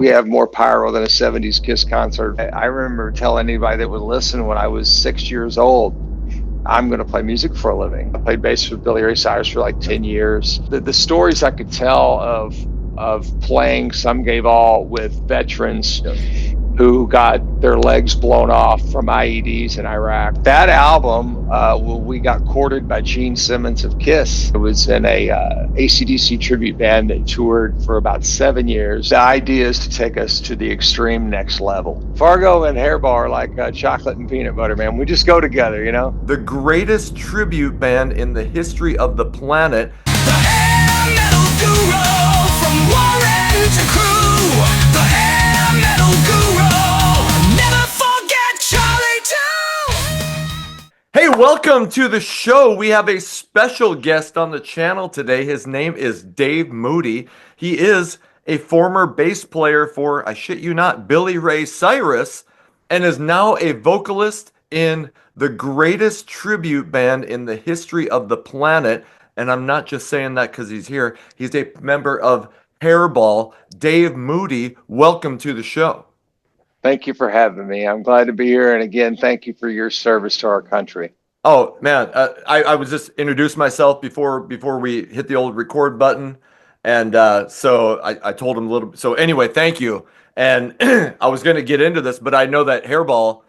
We have more pyro than a 70s Kiss concert. I remember telling anybody that would listen when I was 6 years old, I'm going to play music for a living. I played bass with Billy Ray Cyrus for like 10 years. The stories I could tell of playing Some Gave All with veterans who got their legs blown off from IEDs in Iraq. That album, we got courted by Gene Simmons of Kiss. It was in a AC/DC tribute band that toured for about 7 years. The idea is to take us to the extreme next level. Fargo and Hairball are like chocolate and peanut butter, man. We just go together, you know? The greatest tribute band in the history of the planet. The hair metal guru from Warren to Crew. The hair metal guru. Never forget Charlie too. Hey, welcome to the show. We have a special guest on the channel today. His name is Dave Moody. He is a former bass player for, I shit you not, Billy Ray Cyrus, and is now a vocalist in the greatest tribute band in the history of the planet. And I'm not just saying that because he's here. He's a member of Hairball. Dave Moody, welcome to the show. Thank you for having me. I'm glad to be here. And again, thank you for your service to our country. Oh, man. I was just introduce myself before we hit the old record button. And so I told him a little. So anyway, thank you. And I was going to get into this, but I know that Hairball,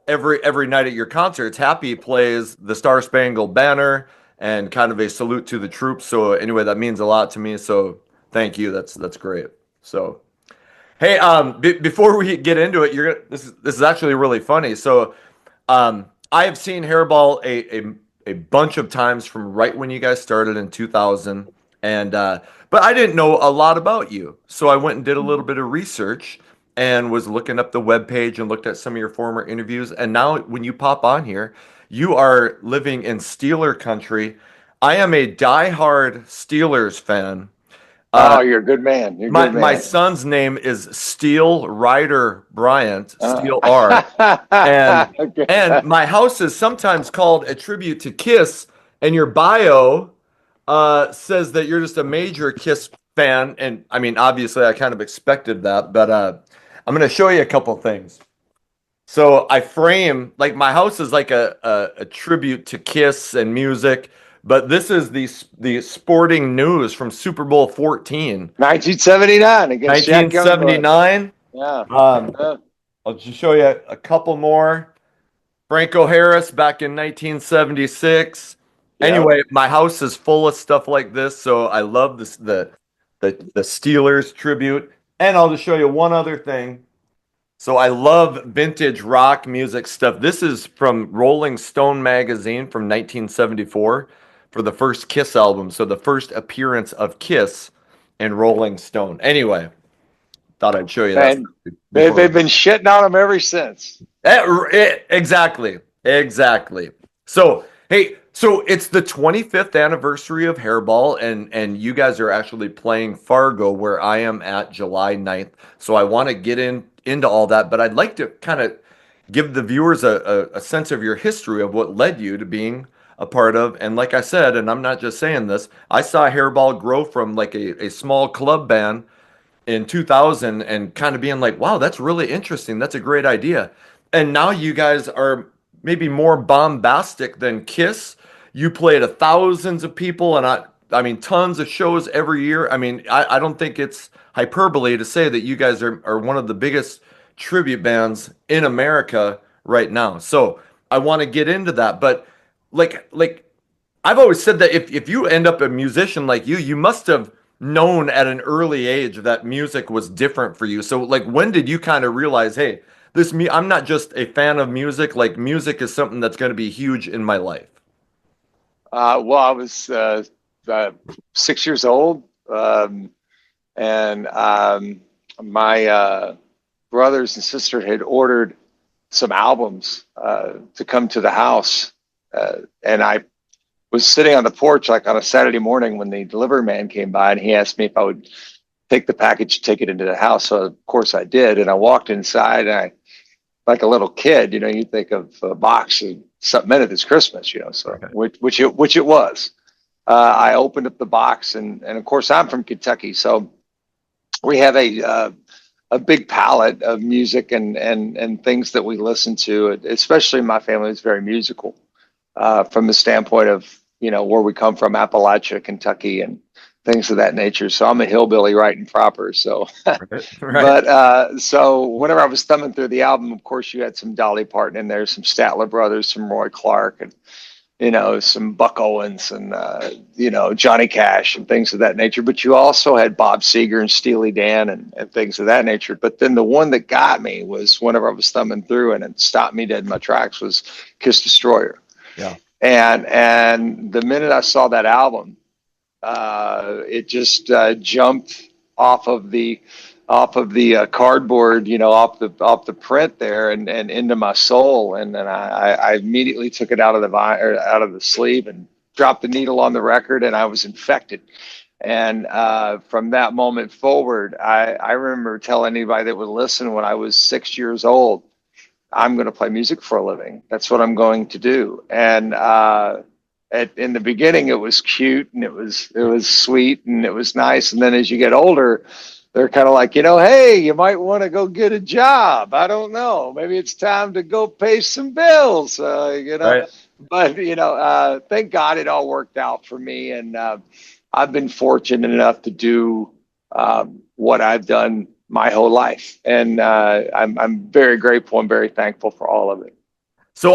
every night at your concerts, Happy plays the Star Spangled Banner and kind of a salute to the troops. So anyway, that means a lot to me. So thank you. That's great. So, hey, before we get into it, this is actually really funny. So, I have seen Hairball a bunch of times from right when you guys started in 2000, and but I didn't know a lot about you. So I went and did a little bit of research and was looking up the webpage and looked at some of your former interviews. And now when you pop on here, you are living in Steeler country. I am a diehard Steelers fan. Oh, you're a good man. You're a good man. My son's name is Steel Ryder Bryant, Steel R. And, Okay. and my house is sometimes called a tribute to Kiss, and your bio says that you're just a major Kiss fan. And I mean, obviously, I kind of expected that, but I'm going to show you a couple things. So I frame, like, my house is like a tribute to Kiss and music, but this is the sporting news from Super Bowl 14. 1979 against Jack Youngblood. 1979. Yeah. I'll just show you a couple more. Franco Harris back in 1976. Yeah. Anyway, my house is full of stuff like this, so I love this the Steelers tribute. And I'll just show you one other thing. So I love vintage rock music stuff. This is from Rolling Stone magazine from 1974 for the first Kiss album. So the first appearance of Kiss in Rolling Stone. Anyway, thought I'd show you that. And they've been shitting on them ever since. Exactly. So, hey, so it's the 25th anniversary of Hairball, and you guys are actually playing Fargo, where I am at July 9th. So I want to get into all that, but I'd like to kind of give the viewers a sense of your history of what led you to being a part of. And like I said, and I'm not just saying this, I saw Hairball grow from like a small club band in 2000 and kind of being like, wow, that's really interesting. That's a great idea. And now you guys are maybe more bombastic than Kiss. You play to thousands of people, and I mean, tons of shows every year. I mean, I don't think it's hyperbole to say that you guys are one of the biggest tribute bands in America right now. So I want to get into that. But like I've always said that if you end up a musician like you must have known at an early age that music was different for you. So like, when did you kind of realize, hey, I'm not just a fan of music, like music is something that's going to be huge in my life? Well, I was 6 years old, and my brothers and sister had ordered some albums to come to the house, and I was sitting on the porch like on a Saturday morning when the delivery man came by, and he asked me if I would take the package, take it into the house. So of course I did, and I walked inside, and like a little kid, you know, you think of a box and something in it that's Christmas, you know, so Okay. which it was. I opened up the box, and of course I'm from Kentucky, so we have a a big palette of music and things that we listen to. Especially my family is very musical, from the standpoint of, where we come from, Appalachia, Kentucky, and things of that nature. So I'm a hillbilly right and proper. So, Right. but so whenever I was thumbing through the album, of course, you had some Dolly Parton in there, some Statler Brothers, some Roy Clark, and some Buck Owens and, Johnny Cash and things of that nature. But you also had Bob Seger and Steely Dan and things of that nature. But then the one that got me was whenever I was thumbing through and it stopped me dead in my tracks was Kiss Destroyer. Yeah. And the minute I saw that album, it just jumped off of the cardboard, off the print there, and into my soul. And then I immediately took it out of the sleeve and dropped the needle on the record, and I was infected. And from that moment forward, I remember telling anybody that would listen when I was 6 years old, I'm going to play music for a living. That's what I'm going to do. And in the beginning, it was cute and it was sweet and it was nice. And then as you get older, they're kind of like, hey, you might want to go get a job. I don't know. Maybe it's time to go pay some bills, Right. But, thank God it all worked out for me. And I've been fortunate enough to do what I've done my whole life. And I'm very grateful and very thankful for all of it. So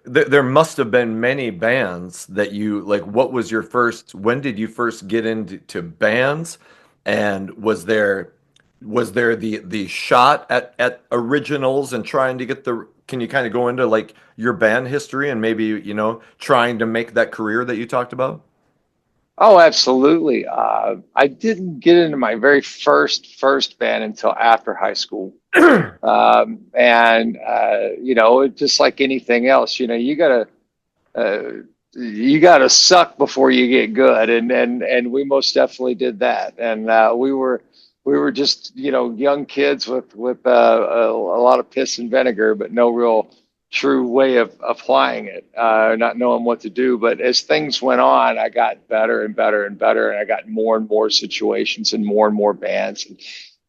there must have been many bands that you like. What was your first? When did you first get into bands? And was there the shot at originals and trying to get the? Can you kind of go into like your band history and maybe trying to make that career that you talked about? Oh, absolutely. I didn't get into my very first band until after high school. And just like anything else, you gotta suck before you get good, and we most definitely did that. And we were just young kids with a lot of piss and vinegar, but no real true way of applying it, not knowing what to do. But as things went on, I got better and better and better, and I got more and more situations and more bands. And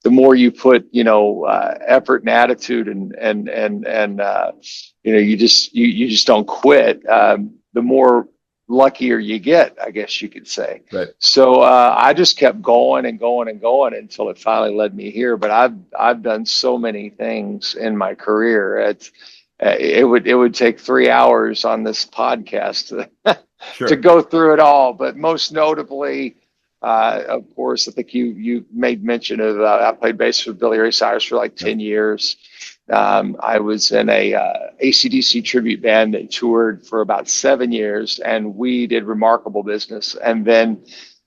the more you put, effort and attitude and you just don't quit. The more luckier you get, I guess you could say. Right. So I just kept going and going and going until it finally led me here. But I've done so many things in my career. It would take 3 hours on this podcast Sure. to go through it all. But most notably, of course, I think you made mention of I played bass with Billy Ray Cyrus for like 10 years. I was in a AC/DC tribute band that toured for about 7 years, and we did remarkable business. And then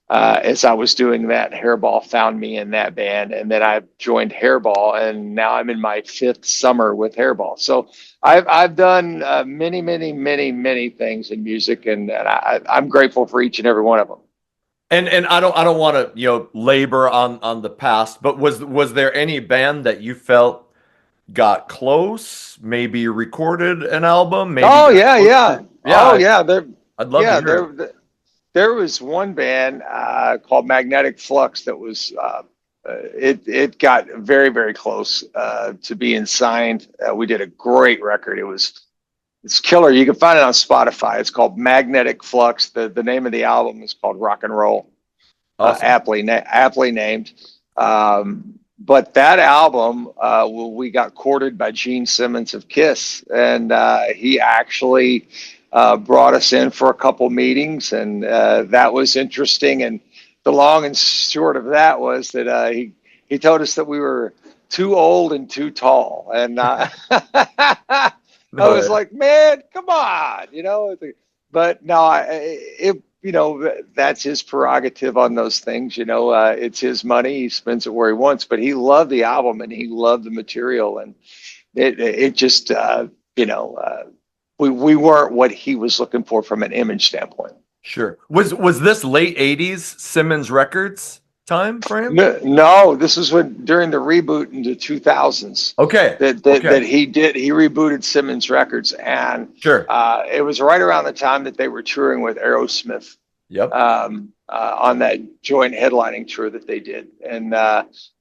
as I was doing that, Hairball found me in that band, and then I joined Hairball, and now I'm in my 5th summer with Hairball. So I've done many things in music, and I'm grateful for each and every one of them. And I don't want to labor on the past, but was there any band that you felt got close, maybe recorded an album, maybe Oh got yeah, close yeah. to- Oh yeah. I'd love to hear it. There was one band called Magnetic Flux that was it got very, very close to being signed. We did a great record. It's killer. You can find it on Spotify. It's called Magnetic Flux. The name of the album is called Rock and Roll. Awesome. Aptly named. But that album, we got courted by Gene Simmons of Kiss, and he actually brought us in for a couple meetings, and that was interesting. And the long and short of that was that he told us that we were too old and too tall, and I was like, man, come on, But no, that's his prerogative on those things. It's his money. He spends it where he wants. But he loved the album and he loved the material, and it just, we weren't what he was looking for from an image standpoint. Sure. Was this late 80s Simmons Records time frame? No, this was during the reboot into 2000s. Okay. That he rebooted Simmons Records, and Sure. it was right around the time that they were touring with Aerosmith, Yep. on that joint headlining tour that they did, and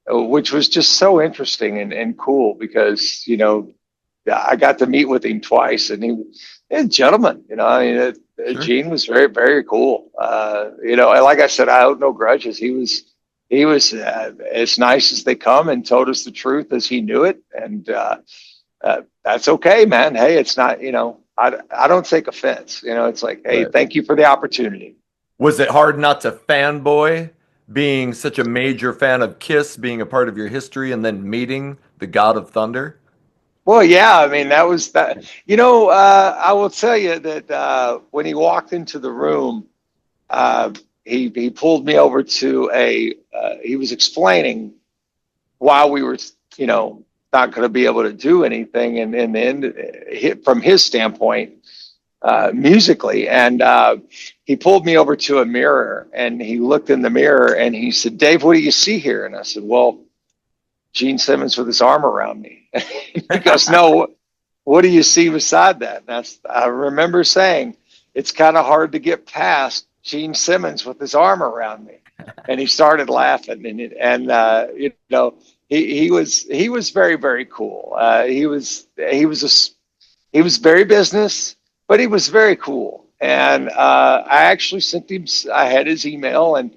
which was just so interesting and cool because I got to meet with him twice, and he's a gentleman. I mean, Sure. Gene was very, very cool. And like I said, I hold no grudges. He was as nice as they come and told us the truth as he knew it, and that's okay, man. Hey, it's not. I don't take offense. It's like, hey, Right. thank you for the opportunity. Was it hard not to fanboy, being such a major fan of Kiss, being a part of your history, and then meeting the God of Thunder? Well, yeah, I mean, that was that. I will tell you that when he walked into the room, uh, he pulled me over to he was explaining why we were, not going to be able to do anything, and in the end, from his standpoint, musically, and he pulled me over to a mirror, and he looked in the mirror, and he said, "Dave, what do you see here?" And I said, "Well, Gene Simmons with his arm around me." He goes, "No, what do you see beside that?" And I remember saying, "It's kind of hard to get past Gene Simmons with his arm around me." And he started laughing, he was very, very cool. He was very business, but he was very cool. And I actually sent him. I had his email, and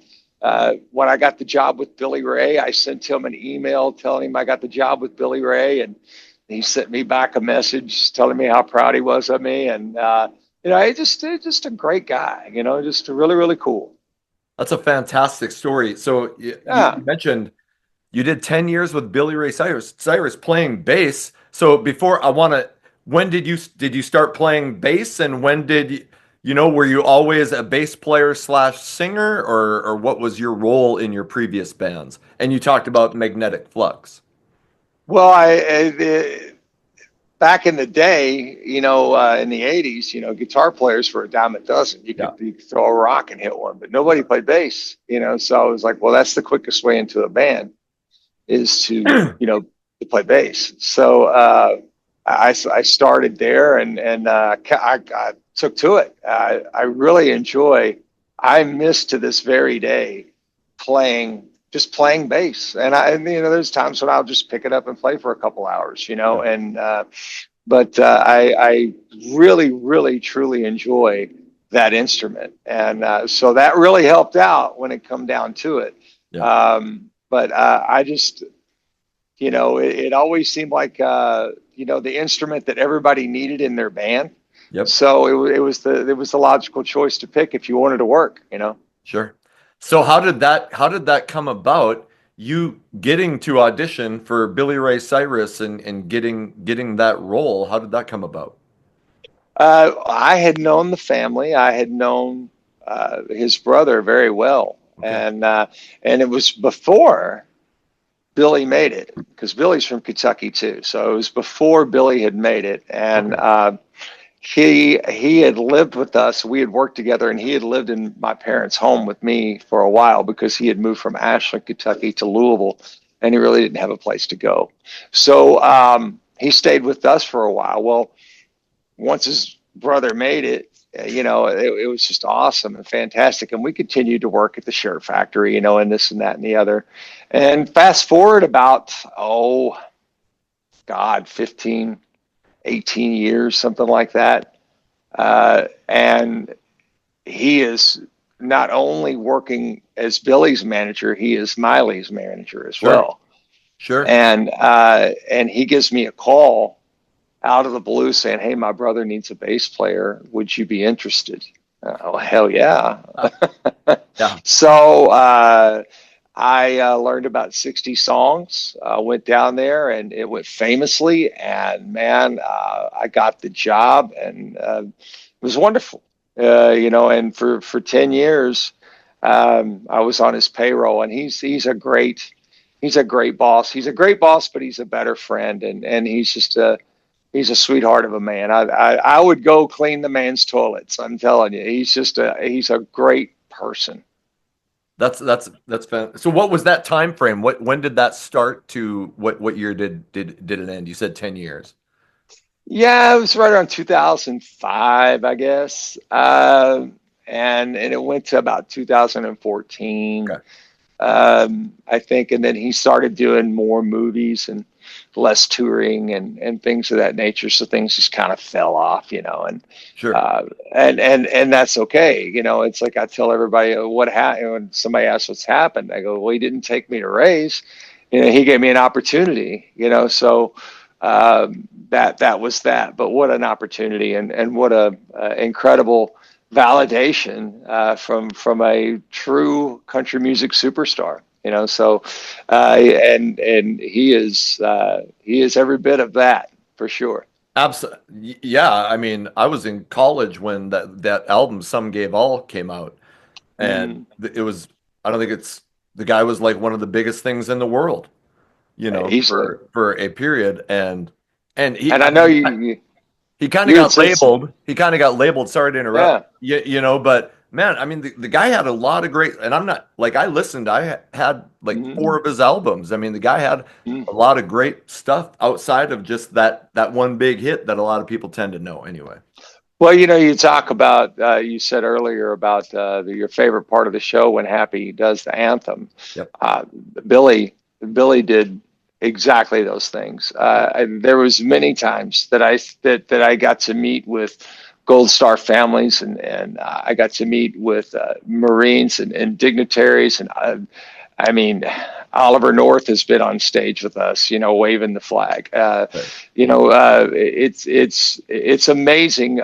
when I got the job with Billy Ray, I sent him an email telling him I got the job with Billy Ray, and he sent me back a message telling me how proud he was of me. And just a great guy. Just really, really cool. That's a fantastic story. So you Yeah. mentioned you did 10 years with Billy Ray Cyrus playing bass. So before I want to, when did you start playing bass, and when were you always a bass player slash singer, or what was your role in your previous bands? And you talked about Magnetic Flux. Well, back in the day, in the '80s, guitar players for a dime a dozen. Yeah. You could throw a rock and hit one, but nobody played bass. So I was like, well, that's the quickest way into a band is to play bass. So I started there, and I took to it. I really enjoy. I miss to this very day playing bass, and there's times when I'll just pick it up and play for a couple hours, Yeah. and but I really, really, truly enjoy that instrument, and so that really helped out when it come down to it. Yeah. But I just, it always seemed like the instrument that everybody needed in their band. Yep. So it was the logical choice to pick if you wanted to work. Sure. So how did that come about? You getting to audition for Billy Ray Cyrus and getting that role. How did that come about? I had known the family. I had known his brother very well, Okay. and it was before Billy made it, because Billy's from Kentucky too. So it was before Billy had made it, and Okay. he had lived with us. We had worked together, and he had lived in my parents' home with me for a while because he had moved from Ashland, Kentucky to Louisville, and he really didn't have a place to go. So he stayed with us for a while. Well, once his brother made it, it was just awesome and fantastic. And we continued to work at the shirt factory, and this and that and the other. And fast forward about, oh, God, 15, 18 years, something like that. And he is not only working as Billy's manager, he is Miley's manager as Sure. well. Sure. And he gives me a call out of the blue saying, "Hey, my brother needs a bass player. Would you be interested?" Oh, hell yeah. Yeah. So I learned about 60 songs, went down there, and it went famously. And man, I got the job, and it was wonderful. And for 10 years, I was on his payroll, and he's a great boss. He's a great boss, but he's a better friend, and he's a sweetheart of a man. I would go clean the man's toilets. I'm telling you, he's a great person. That's fan. So what was that time frame? When did that start to what year did it end? You said 10 years. Yeah, it was right around 2005, I guess. and it went to about 2014. Okay. I think, and then he started doing more movies and less touring and things of that nature. So things just kind of fell off, and Sure. and that's okay. It's like I tell everybody what happened when somebody asks what's happened. I go, well, he didn't take me to raise. He gave me an opportunity. So that was that. But what an opportunity, and what a incredible validation from a true country music superstar. So and he is every bit of that, for sure. Absolutely. Yeah. I mean, I was in college when that album "Some Gave All" came out, and Mm. it was. I don't think it's the guy was like one of the biggest things in the world, Easily. for a period, and he. And I I know mean, you he kind of you had got said some, labeled. He kind of got labeled. Sorry to interrupt. yeah. But man, I mean, the guy had a lot of great. And I'm not like I listened. Had like Mm-hmm. 4 of his albums. I mean, the guy had a lot of great stuff outside of just that one big hit that a lot of people tend to know. Anyway. Well, you talk about, you said earlier about your favorite part of the show when Happy does the anthem. Yep. Uh, Billy, Billy did exactly those things. And there was many times that I got to meet with Gold Star families, and I got to meet with Marines and dignitaries, and I mean, Oliver North has been on stage with us, waving the flag. Right. It's amazing.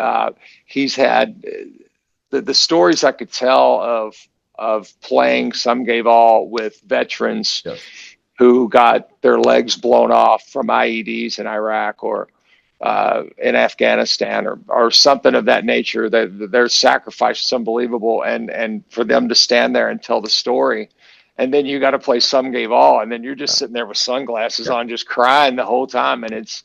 He's had the stories I could tell of playing Some Gave All with veterans Yes. who got their legs blown off from IEDs in Iraq or in Afghanistan or something of that nature. Their sacrifice is unbelievable, and for them to stand there and tell the story. And then you got to play Some Gave All, and then you're just sitting there with sunglasses Yeah. on, just crying the whole time. And it's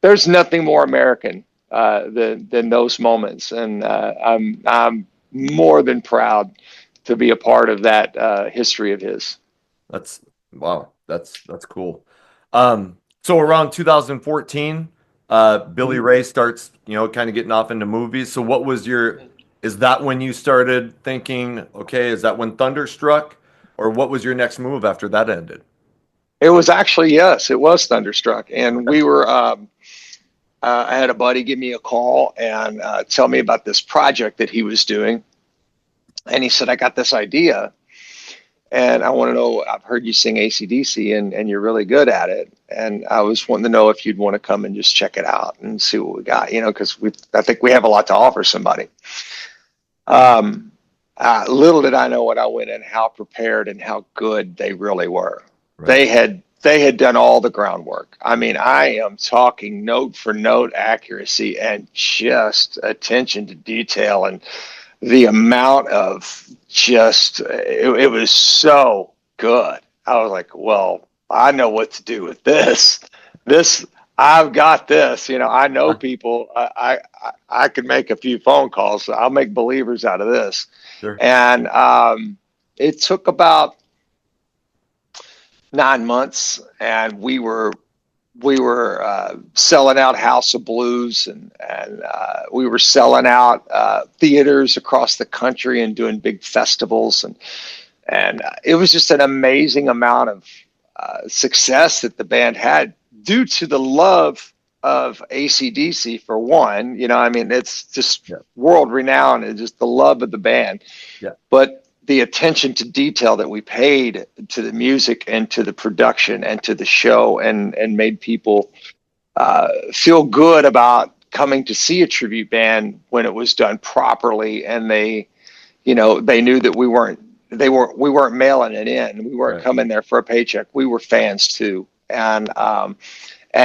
there's nothing more American than those moments, and I'm more than proud to be a part of that history of his. That's wow. That's cool. So around 2014, Billy Ray starts, kind of getting off into movies. So what was is that when you started thinking, okay, is that when Thunderstruck, or what was your next move after that ended? It was actually, yes, it was Thunderstruck, and we were. I had a buddy give me a call and tell me about this project that he was doing, and he said, "I got this idea, and I want to know. I've heard you sing AC/DC, and you're really good at it, and I was wanting to know if you'd want to come and just check it out and see what we got, because I think we have a lot to offer somebody." Little did I know when I went in how prepared and how good they really were. Right. They had done all the groundwork. I mean, I am talking note for note accuracy and just attention to detail, and the amount of it was so good. I was like, well, I know what to do with this. I've got this. I know people. I could make a few phone calls. So I'll make believers out of this. Sure. And it took about 9 months, and we were selling out House of Blues, and we were selling out theaters across the country and doing big festivals, and it was just an amazing amount of success that the band had due to the love of AC/DC, for one. I mean, it's just world renowned, and just the love of the band. Yeah. But the attention to detail that we paid to the music and to the production and to the show, and made people feel good about coming to see a tribute band when it was done properly, and they knew that we weren't mailing it in. We weren't coming there for a paycheck. We were fans too, and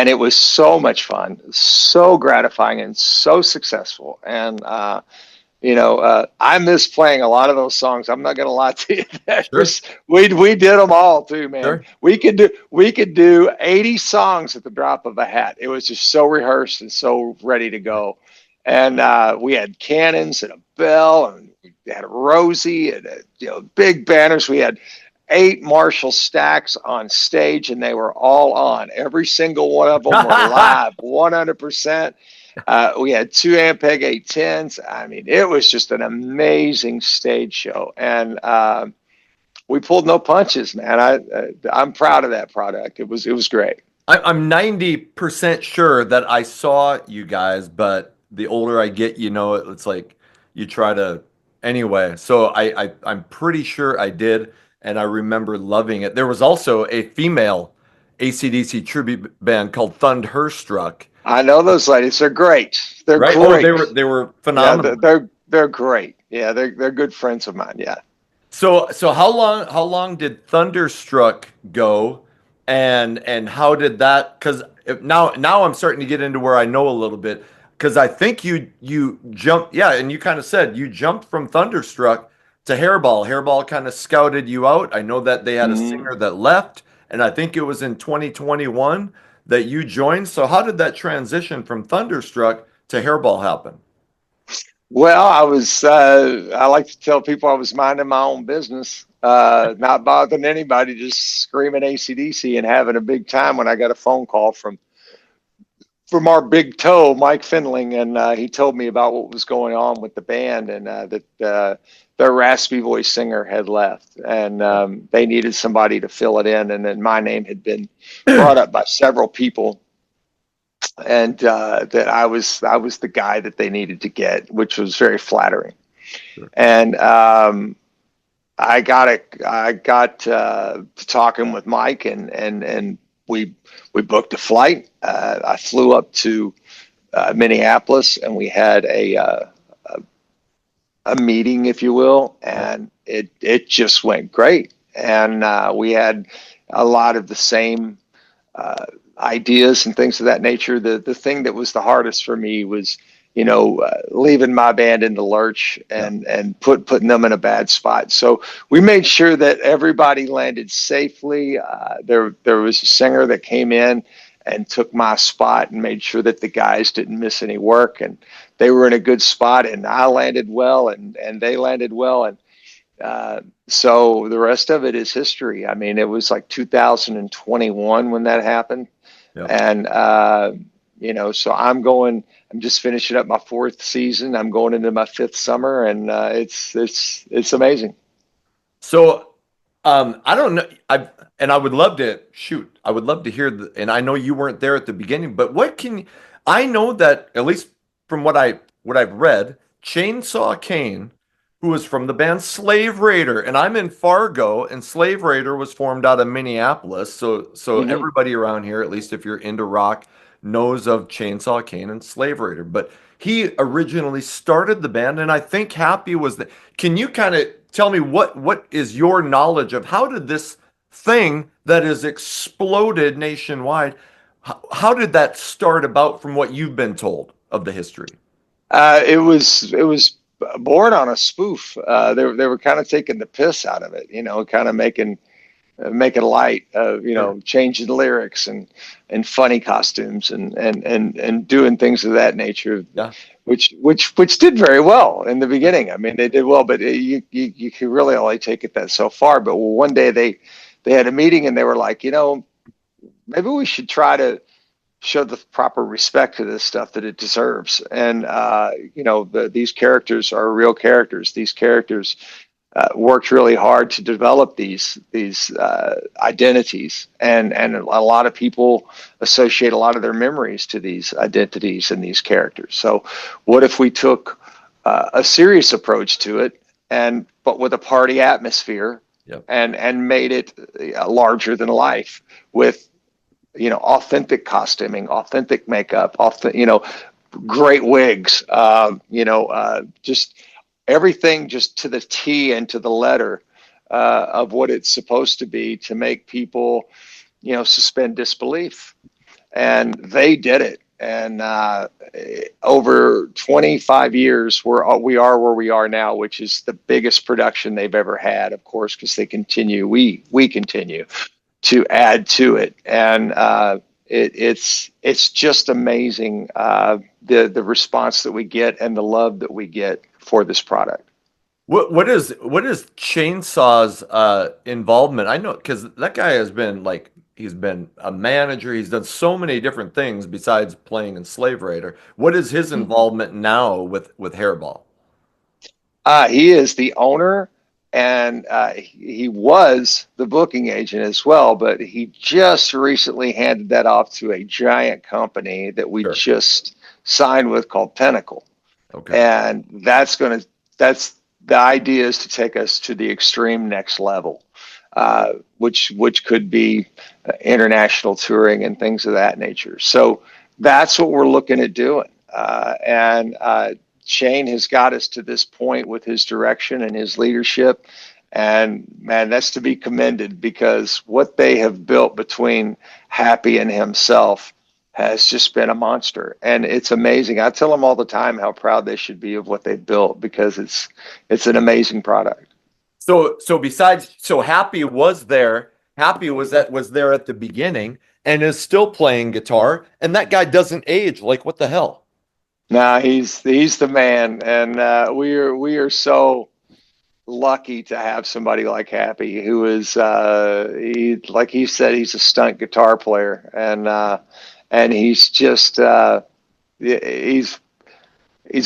it was so much fun, so gratifying, and so successful. And I miss playing a lot of those songs. I'm not going to lie to you. We did them all too, man. Sure. We could do 80 songs at the drop of a hat. It was just so rehearsed and so ready to go. And we had cannons and a bell, and we had a Rosie and big banners. We had 8 Marshall stacks on stage, and they were all on. Every single one of them were live, 100%. We had 2 Ampeg 810s. I mean, it was just an amazing stage show, and we pulled no punches, man. I'm proud of that product. It was great. I'm 90% sure that I saw you guys, but the older I get, it's like you try to anyway. So I'm pretty sure I did, and I remember loving it. There was also a female AC/DC tribute band called Thunderstruck, I know those ladies. They're great. They're right? Oh, they great. were they were Yeah, phenomenal. they're great. Yeah, they're good friends of mine. Yeah. So how long did Thunderstruck go, and how did that? Because now I'm starting to get into where I know a little bit. Because I think you jumped, yeah, and you kind of said you jumped from Thunderstruck to Hairball. Hairball kind of scouted you out. I know that they had a Mhm. singer that left, and I think it was in 2021 that you joined. So how did that transition from Thunderstruck to Hairball happen? Well, I like to tell people I was minding my own business, not bothering anybody, just screaming ACDC and having a big time when I got a phone call from our big toe, Mike Finling, and he told me about what was going on with the band and that their raspy voice singer had left, and they needed somebody to fill it in, and then my name had been brought up by several people, and that I was the guy that they needed to get, which was very flattering. Sure. And I got to talking with Mike, and we booked a flight. I flew up to Minneapolis, and we had a meeting, if you will, and it just went great. And we had a lot of the same ideas and things of that nature. The thing that was the hardest for me was, leaving my band in the lurch Yeah. and putting them in a bad spot. So we made sure that everybody landed safely. There was a singer that came in and took my spot and made sure that the guys didn't miss any work, and they were in a good spot, and I landed well, and they landed well, and so the rest of it is history. I mean, it was like 2021 when that happened. Yeah. And, so I'm just finishing up my fourth season. I'm going into my fifth summer, and it's amazing. So, I don't know. I would love to shoot. I would love to hear and I know you weren't there at the beginning, but I know that at least from what I've read, Chainsaw Kane, who was from the band Slave Raider, and I'm in Fargo, and Slave Raider was formed out of Minneapolis. So Hmm. everybody around here, at least if you're into rock, knows of Chainsaw Kane and Slave Raider. But he originally started the band, and I think Happy was the. Can you kind of tell me what is your knowledge of how did this thing that has exploded nationwide, how did that start about from what you've been told of the history? It was born on a spoof. They were kind of taking the piss out of it, kind of making light of, Sure. changing lyrics and funny costumes and doing things of that nature, Yeah. which did very well in the beginning. I mean, they did well, but you can really only take it that so far. But one day they had a meeting, and they were like, maybe we should try to show the proper respect to this stuff that it deserves. And these characters are real characters. These characters worked really hard to develop these identities, and a lot of people associate a lot of their memories to these identities and these characters. So, what if we took a serious approach to it, but with a party atmosphere, Yep. and made it larger than life with authentic costuming, authentic makeup, great wigs, just everything just to the T and to the letter of what it's supposed to be to make people, suspend disbelief. And they did it. And over 25 years, we are where we are now, which is the biggest production they've ever had, of course, because we continue to add to it, and it's just amazing, the response that we get and the love that we get for this product. What is Chainsaw's involvement? I know because that guy has been like he's been a manager. He's done so many different things besides playing in Slave Raider. What is his involvement now with Hairball? He is the owner, and he was the booking agent as well, but he just recently handed that off to a giant company that we Sure. just signed with called Pinnacle. Okay. And that's the idea is to take us to the extreme next level, which could be international touring and things of that nature. So that's what we're looking at doing. And Shane has got us to this point with his direction and his leadership. And man, that's to be commended, because what they have built between Happy and himself has just been a monster. And it's amazing. I tell them all the time how proud they should be of what they built, because it's an amazing product. So besides, so Happy was there. Happy was there at the beginning and is still playing guitar, and that guy doesn't age. Like, what the hell? Now he's the man, and we are so lucky to have somebody like Happy, who is he, like he said, he's a stunt guitar player, and he's just he's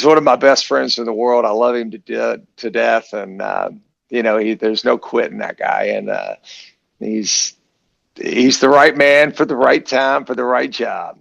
one of my best friends in the world. I love him to death, and there's no quitting that guy, and he's the right man for the right time for the right job.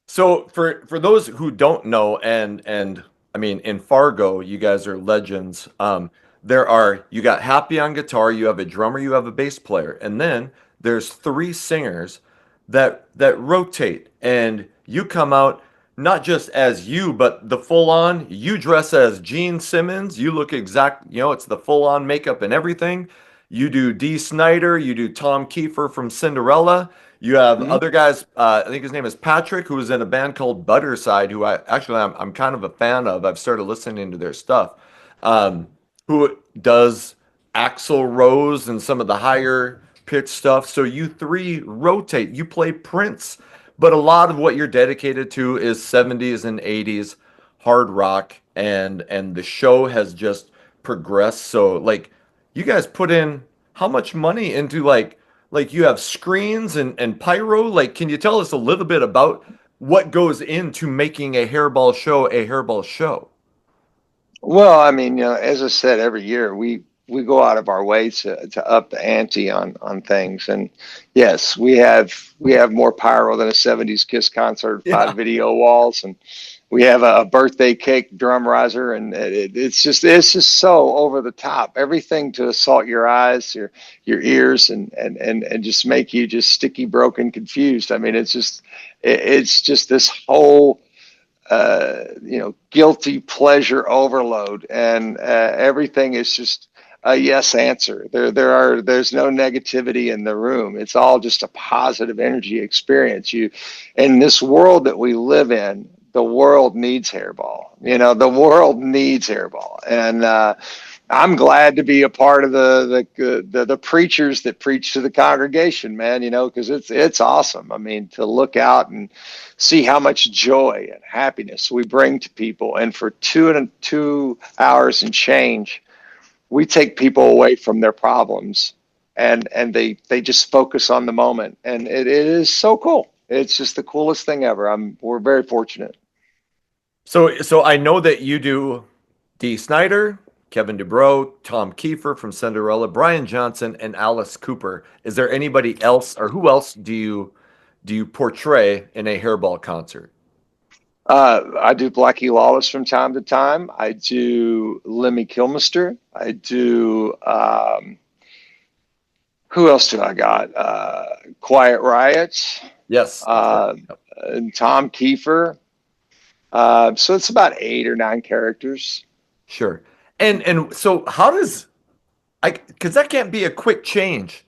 So for those who don't know, and I mean, in Fargo, you guys are legends. You got Happy on guitar, you have a drummer, you have a bass player, and then there's three singers that rotate, and you come out not just as you, but the full on. You dress as Gene Simmons. You look it's the full on makeup and everything. You do Dee Snider. You do Tom Kiefer from Cinderella. You have Mhm. other guys. I think his name is Patrick, who was in a band called Butterside, who I'm kind of a fan of. I've started listening to their stuff. Um, who does Axl Rose and some of the higher pitch stuff. So you three rotate. You play Prince, but a lot of what you're dedicated to is 70s and 80s hard rock, and the show has just progressed. So like, you guys put in how much money into like you have screens and pyro? Like, can you tell us a little bit about what goes into making a hairball show? Well, I mean, as I said, every year we go out of our way to up the ante on things. And yes, we have more pyro than a '70s Kiss concert, Yeah. 5 video walls, and we have a birthday cake drum riser, and it's just so over the top. Everything to assault your eyes, your ears, and just make you just sticky, broken, confused. I mean, it's just this whole guilty pleasure overload, and everything is just a yes answer. There's no negativity in the room. It's all just a positive energy experience. In this world that we live in, the world needs Hairball. The world needs Hairball, and I'm glad to be a part of the preachers that preach to the congregation, man. Because it's awesome. I mean, to look out and see how much joy and happiness we bring to people, and for 2 hours and change, we take people away from their problems, and they just focus on the moment, and it is so cool. It's just the coolest thing ever. We're very fortunate. So I know that you do Dee Snider, Kevin DuBrow, Tom Kiefer from Cinderella, Brian Johnson, and Alice Cooper. Is there anybody else, or who else do you portray in a hairball concert? I do Blackie Lawless from time to time. I do Lemmy Kilmister. I do who else do I got? Quiet Riot, Yes, that's right. uh, Yep. and Tom Kiefer. So it's about 8 or 9 characters. Sure. And so how does because that can't be a quick change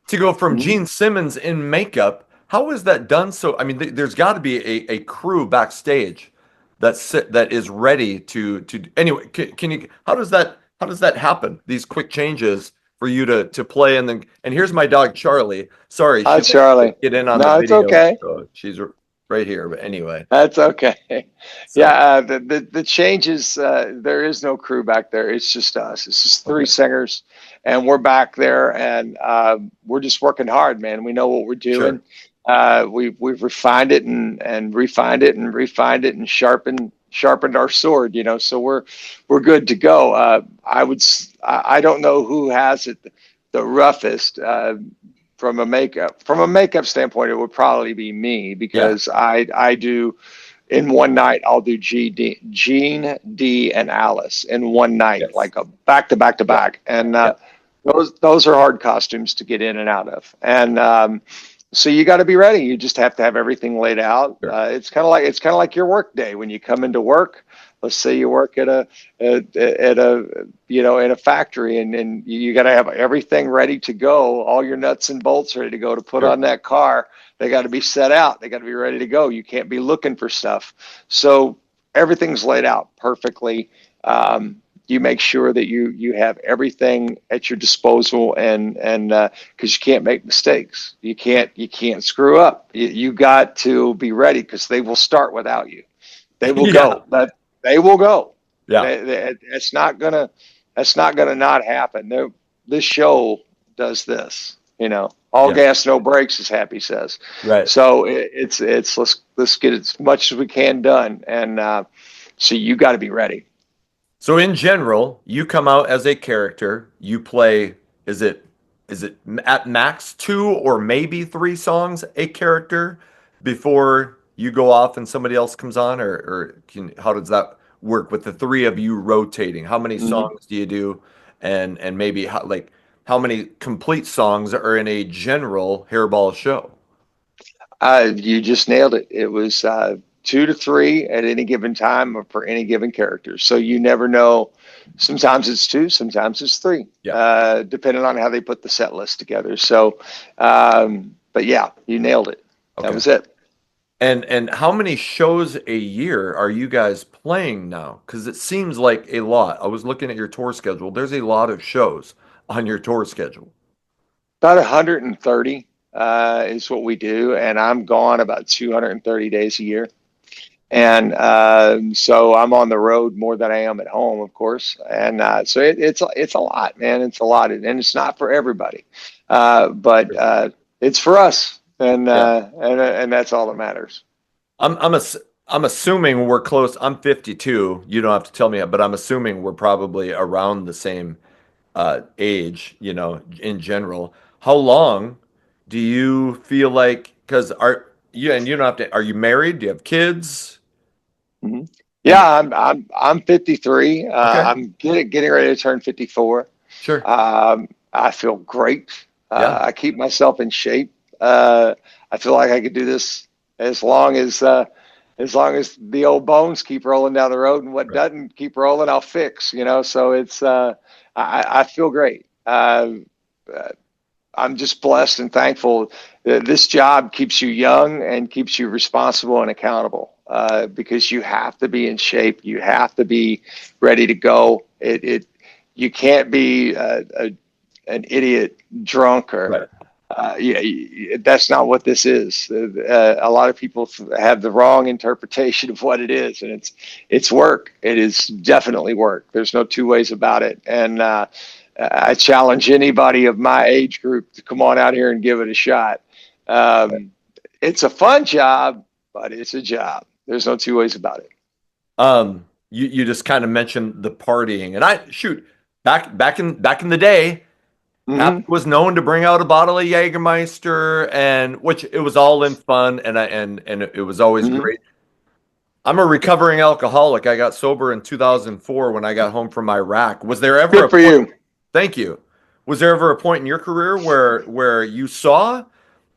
to go from Mhm. Gene Simmons in makeup. How is that done? So I mean, there's got to be a crew backstage that is ready to anyway. Can you how does that happen? These quick changes for you to play, and here's my dog Charlie. Sorry, Hi, she wants to Charlie. get in on the No, it's video, okay. so she's right here. But anyway, That's okay. so Yeah, the changes. There is no crew back there. It's just us. It's just three okay, singers, and we're back there, and we're just working hard, man. We know what we're doing. sure, We've refined it and refined it and refined it and sharpened our sword. You know, so we're good to go. I don't know who has it the roughest. From a makeup standpoint, it would probably be me yeah, because I do in one night. I'll do Gene, D, and Alice in one night, yes, like a back to back to yeah, back, and yeah, those are hard costumes to get in and out of, and so you got to be ready. You just have to have everything laid out. sure, It's kind of like your work day when you come into work. Let's say you work at a in a factory, and you got to have everything ready to go, all your nuts and bolts ready to go to put sure, on that car. They got to be set out. They got to be ready to go. You can't be looking for stuff. So everything's laid out perfectly. You make sure that you have everything at your disposal, and because you can't make mistakes, you can't screw up. You got to be ready because they will start without you. They will yeah, go. They will go. yeah, It's not gonna not happen. This show does this. All yeah, gas, no brakes, as Happy says. right. So it's let's get as much as we can done, and so you got to be ready. So in general, you come out as a character. You play. Is it at max two or maybe three songs a character before you go off and somebody else comes on, or how does that work with the three of you rotating? How many Mhm. songs do you do, and maybe how many complete songs are in a general hairball show? You just nailed it. It was 2 to 3 at any given time or for any given character. So you never know. Sometimes it's two, sometimes it's three, Yeah. depending on how they put the set list together. So, but yeah, you nailed it. That Okay. was it. And how many shows a year are you guys playing now? Because it seems like a lot. I was looking at your tour schedule. There's a lot of shows on your tour schedule. About 130 is what we do, and I'm gone about 230 days a year. And so I'm on the road more than I am at home, of course. And so it's a lot, man. It's a lot, and it's not for everybody, but it's for us, Yeah. and that's all that matters. I'm I'm ass- I'm assuming we're close. I'm 52. You don't have to tell me, but I'm assuming we're probably around the same age, in general. How long do you feel like, because you don't have to, are you married? Do you have kids? Mhm. And Yeah, I'm 53. okay, I'm getting ready to turn 54. sure. I feel great. Yeah. I keep myself in shape. I feel like I could do this as long as the old bones keep rolling down the road, and what Right. doesn't keep rolling, I'll fix. So it's I feel great. Uh, I'm just blessed and thankful that this job keeps you young and keeps you responsible and accountable, because you have to be in shape. You have to be ready to go. You can't be an idiot drunk or Right. that's not what this is. A lot of people have the wrong interpretation of what it is, and it's work. It is definitely work. There's no two ways about it. And I challenge anybody of my age group to come on out here and give it a shot. Um, it's a fun job, but it's a job. There's no two ways about it. You just kind of mentioned the partying, and back in the day, Happy Hmm. was known to bring out a bottle of Jägermeister, and which it was all in fun, and it was always Hmm. great. I'm a recovering alcoholic. I got sober in 2004 when I got home from Iraq. Was there ever Good a for point? you. Thank you. Was there ever a point in your career where you saw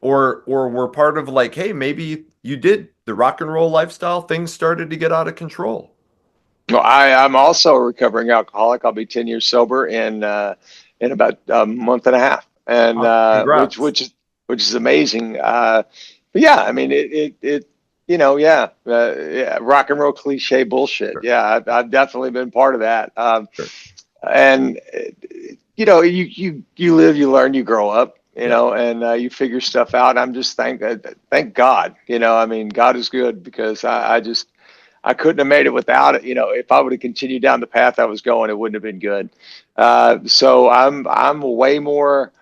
or were part of, like, hey, maybe you did the rock and roll lifestyle, things started to get out of control? Well, I'm also a recovering alcoholic. I'll be 10 years sober in about a month and a half, and Ah, congrats. which is amazing. But yeah, I mean yeah, rock and roll cliche bullshit. Sure, Yeah, I've definitely been part of that. sure. And you live, you learn, you grow up. you know, and you figure stuff out. I'm just thank God, you know, I mean, God is good, because I couldn't have made it without it. You know, if I would have continued down the path I was going, it wouldn't have been good. So I'm way more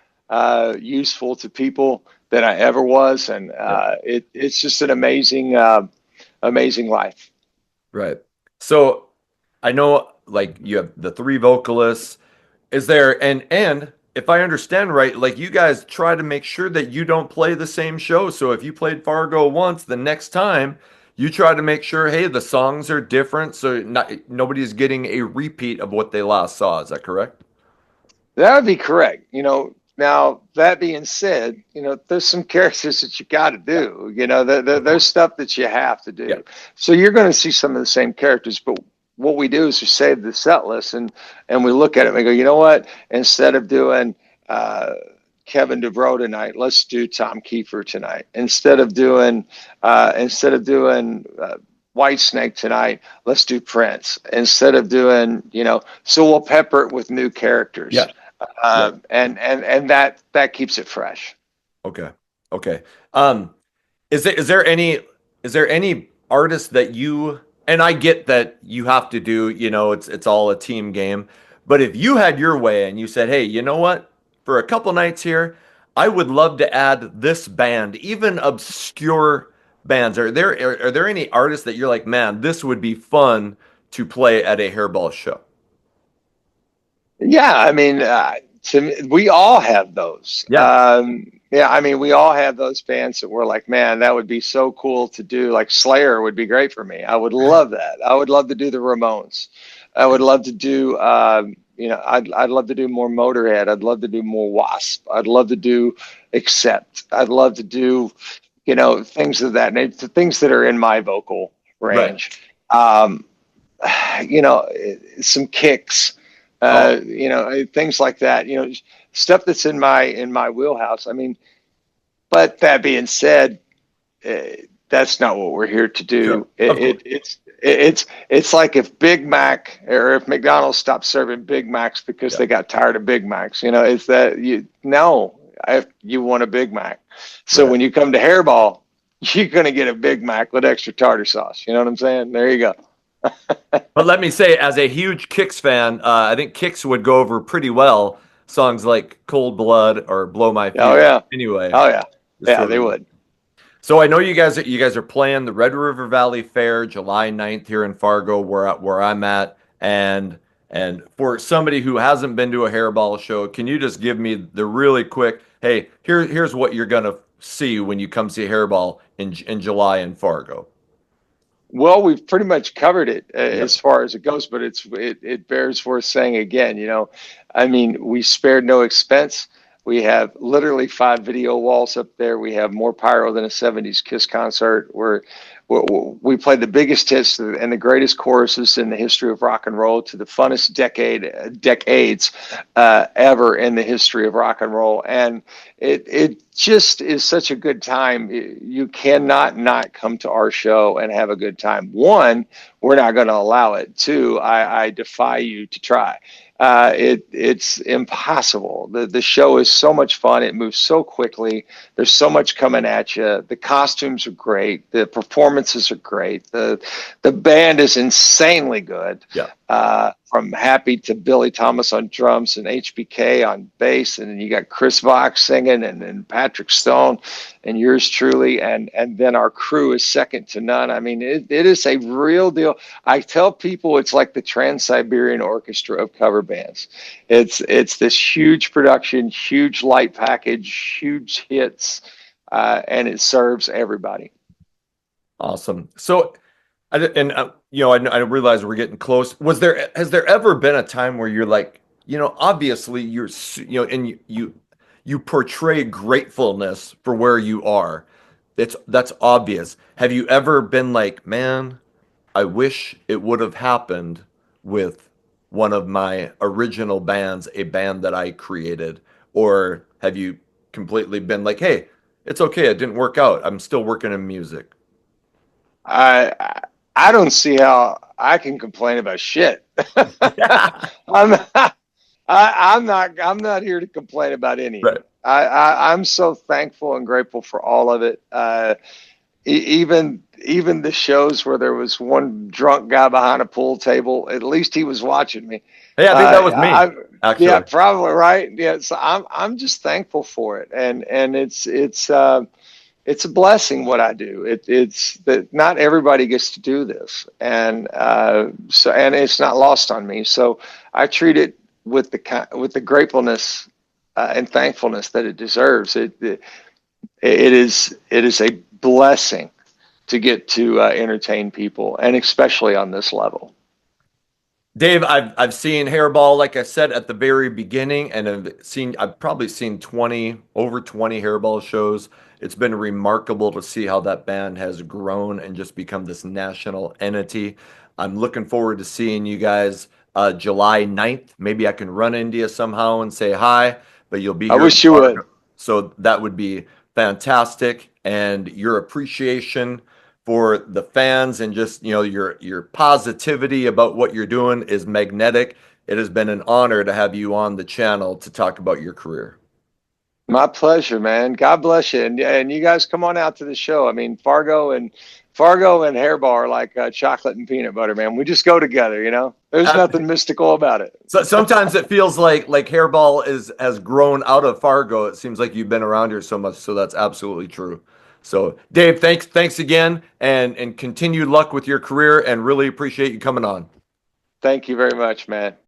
useful to people than I ever was, and it's just an amazing life. Right. So I know like you have the three vocalists. Is there and if I understand right, like you guys try to make sure that you don't play the same show. So if you played Fargo once, the next time you try to make sure, hey, the songs are different, so nobody's getting a repeat of what they last saw. Is that correct? That would be correct. You know, now that being said, you know, there's some characters that you got to do. You know, Of there's course. stuff that you have to Yeah. do. So you're going to see some of the same characters, but what we do is we save the set list, and we look at it and we go, you know what? Instead of doing Kevin DuBrow tonight, let's do Tom Kiefer tonight. Instead of doing White Snake tonight, let's do Prince. Instead of doing, you know, so we'll pepper it with new characters. Yeah. Yeah. And that keeps it fresh. Okay. Okay. Um, is there any artist that you, and I get that you have to do, you know, it's all a team game, but if you had your way and you said, hey, you know what, for a couple nights here, I would love to add this band, even obscure bands. Are there any artists that you're like, man, this would be fun to play at a Hairball show? Yeah, I mean, to me, we all have those. Yeah. Yeah, I mean, we all have those bands that we're like, man, that would be so cool to do. Like Slayer would be great for me. I would love that. I would love to do the Ramones. I would love to do, you know, I'd love to do more Motorhead. I'd love to do more Wasp. I'd love to do Accept. I'd love to do, you know, things of that nature, things that are in my vocal Right. range. Um, you know, some Kicks, Oh, you know, things like that. You know, stuff that's in my wheelhouse. I mean, but that being said, uh, that's not what we're here to sure. do. Of course. It's like if Big Mac or if McDonald's stopped serving Big Macs because Yeah. they got tired of Big Macs. You know, it's that you no, you want a Big Mac. So Right. when you come to Hairball, you're gonna get a Big Mac with extra tartar sauce. You know what I'm saying? There you go. But let me say, as a huge Kicks fan, I think Kicks would go over pretty well. Songs like Cold Blood or Blow My Oh Fuse. yeah, Anyway, oh yeah, just yeah. sort They of. would. So I know you guys are playing the Red River Valley Fair July 9th here in Fargo, where I'm at, and for somebody who hasn't been to a Hairball show, can you just give me the really quick, hey, here's what you're gonna see when you come see Hairball in July in Fargo. Well, we've pretty much covered it Yep. as far as it goes, but it bears worth saying again. You know, I mean, we spared no expense. We have literally 5 video walls up there. We have more pyro than a '70s Kiss concert. We played the biggest hits and the greatest choruses in the history of rock and roll to the funnest decades ever in the history of rock and roll, and it just is such a good time. You cannot not come to our show and have a good time. One, we're not going to allow it. Two, I defy you to try. It's impossible. The show is so much fun. It moves so quickly. There's so much coming at you. The costumes are great. The performances are great. The band is insanely good. Yeah. From Happy to Billy Thomas on drums and HBK on bass, and then you got Chris Vox singing, and then Patrick Stone, and yours truly, and then our crew is second to none. I mean, it is a real deal. I tell people it's like the Trans-Siberian Orchestra of cover bands. It's this huge production, huge light package, huge hits, and it serves everybody. Awesome. So, I realize we're getting close. Has there ever been a time where you're like, obviously and you portray gratefulness for where you are. That's obvious. Have you ever been like, man, I wish it would have happened with one of my original bands, a band that I created? Or have you completely been like, hey, it's okay, it didn't work out. I'm still working in music. I I don't see how I can complain about shit. I'm not, I'm not here to complain about any of Right. it. I'm so thankful and grateful for all of it. Even the shows where there was one drunk guy behind a pool table, at least he was watching me. Hey, I think that was me, Yeah, actually. probably right. Yeah, so I'm just thankful for it, and it's a blessing what I do. It's that not everybody gets to do this, and and it's not lost on me. So I treat it with the gratefulness and thankfulness that it deserves. It is a blessing to get to entertain people, and especially on this level. Dave, I've seen Hairball, like I said at the very beginning, and I've probably seen over 20 Hairball shows. It's been remarkable to see how that band has grown and just become this national entity. I'm looking forward to seeing you guys July 9th. Maybe I can run into you somehow and say hi, but you'll be I here in wish you would. Fargo. So that would be fantastic. And your appreciation for the fans and just your positivity about what you're doing is magnetic. It has been an honor to have you on the channel to talk about your career. My pleasure, man. God bless you, and you guys come on out to the show. I mean, Fargo and Hairball are like chocolate and peanut butter, man. We just go together, you know. There's Uh, nothing mystical about it. so sometimes it feels like Hairball has grown out of Fargo. It seems like you've been around here so much, so that's absolutely true. So Dave, thanks again, and continued luck with your career, and really appreciate you coming on. Thank you very much, man.